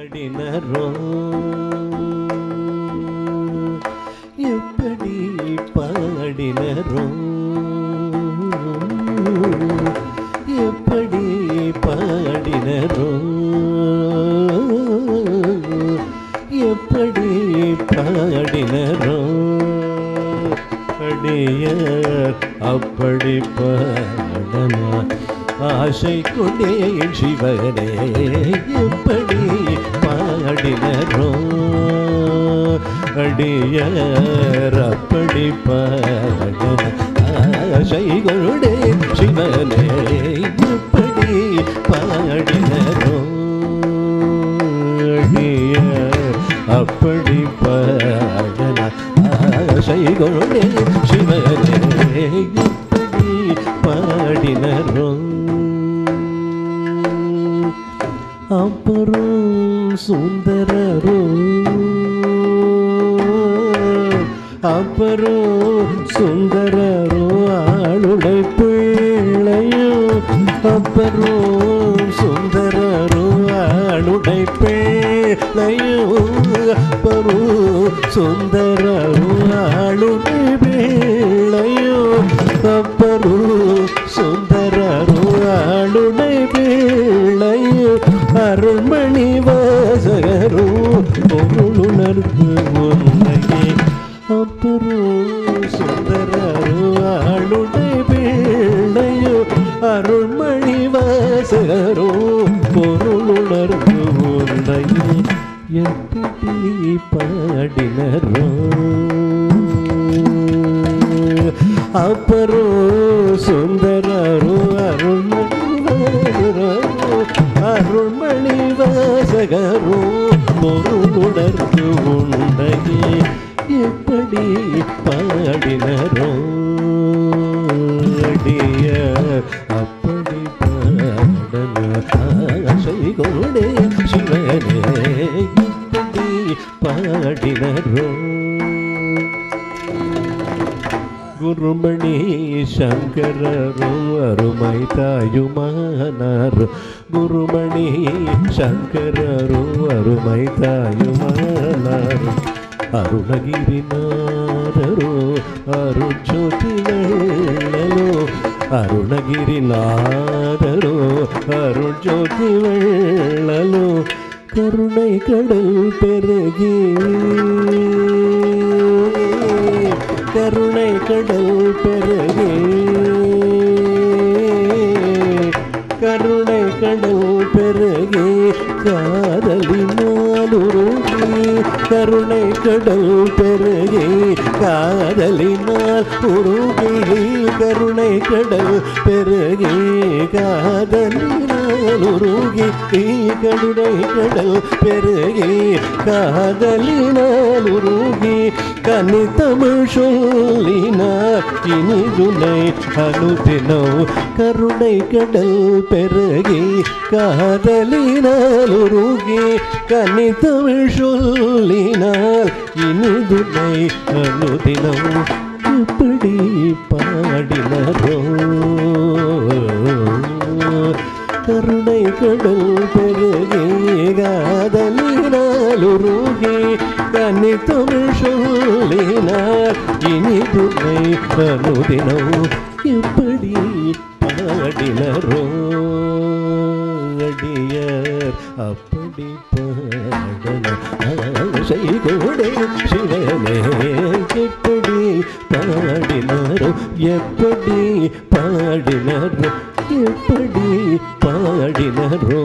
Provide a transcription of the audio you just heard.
பாடினரோ எப்படி பாடினரோ எப்படி பாடினரோ எப்படி பாடினரோ அடியார் அப்படி பாடனா ஆசை கொண்டே சிவனே எப்படி பாடினரோ அடியார் அப்படி பாடனா ஆசை கொண்டே சிவனே எப்படி பாடினரோ அடியார் அப்படி பாடனா ஆசை கொண்டே சிவனே எப்படி பாடினரோ அப்புறம் சுந்தரரோ அப்புறம் சுந்தரரோ ஆளுடை பிள்ளையோ அப்புறம் சுந்தரரோ ஆளுடை பிள்ளையோ அப்புறம் சுந்தரரோ ஆளுடை பிள்ளையோ அப்புறம் சுந்தரரோ ஆளுடை பிள்ளையோ அருள்மணி வாசகரோ பொருளுணர்வு ஒன்றையே அப்புறம் சுந்தரரோ ஆளுடை பிள்ளையோ அருள்மணி வாசகரோ பொருளுணர்வு ஒன்றையே எப்படி பாடினரோ அப்புறம் சுந்தரரோ அருள்மணி வாசகரோ பொருளுணர்வு உண்டையே எப்படி பாடினரோ அடியார் அப்படி பாடன ஆசை கொண்டே சிவனே எப்படி பாடினரோ குருமணி சங்கரரோ அருமை தாயுமானாரோ குருமணி சங்கரரோ அருமை தாயுமானாரோ அருணகிரிநாதரோ அருட்ஜோதி வெள்ளலோ அருணகிரிநாதரோ அருட்ஜோதி வெள்ளலோ கருணை கடல் பெருகி கருணை கடல் பெருகே கருணை கடல் பெருகே காதலினால் உருகி கருணை கடல் பெருகே காதலினால் உருகி கருணை கடல் பெருகே காதலினால் உருகி கருணை கடல் பெருகே காதலினால் உருகி கனி தமிழ் சொல்லினார் இனிதுனை அனுதினோ கருணை கடல் பெருகி காதலினால் உருகி கனி தமிழ் சொல்லினால் இனிதுனை அனுதினோ எப்படி பாடினரோ கருணை கடல் பெருகி காதலினால் உருகி கனி தமிழ் சொல்லினார் இனிதுனை அனுதினோ எப்படி பாடினரோ அடியார் அப்படி பாடன ஆசை கொண்டே சிவனே எப்படி பாடினரோ எப்படி பாடினரோ எப்படி பாடினரோ